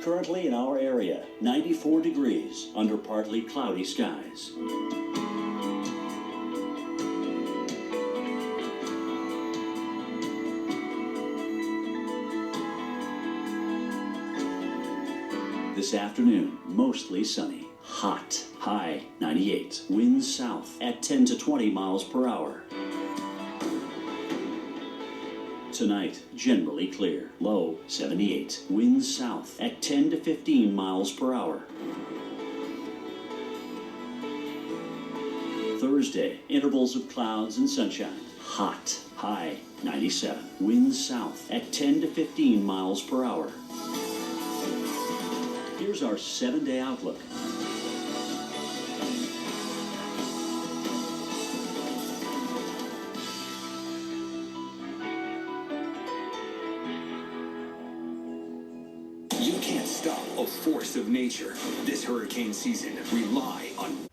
currently in our area, 94 degrees under partly cloudy skies. This afternoon, mostly sunny. Hot. High 98. Winds south at 10 to 20 miles per hour. Tonight, generally clear. Low 78. Winds south at 10 to 15 miles per hour. Thursday, intervals of clouds and sunshine. Hot. High 97. Winds south at 10 to 15 miles per hour. Here's our 7-day outlook. You can't stop a force of nature. This hurricane season, rely on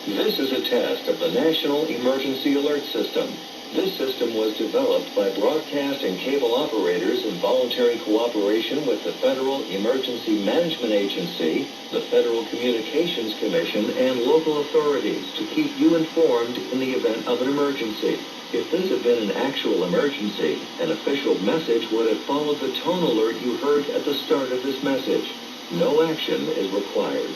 This is a test of the National Emergency Alert System. This system was developed by broadcast and cable operators in voluntary cooperation with the Federal Emergency Management Agency, the Federal Communications Commission, and local authorities to keep you informed in the event of an emergency. If this had been an actual emergency, an official message would have followed the tone alert you heard at the start of this message. No action is required.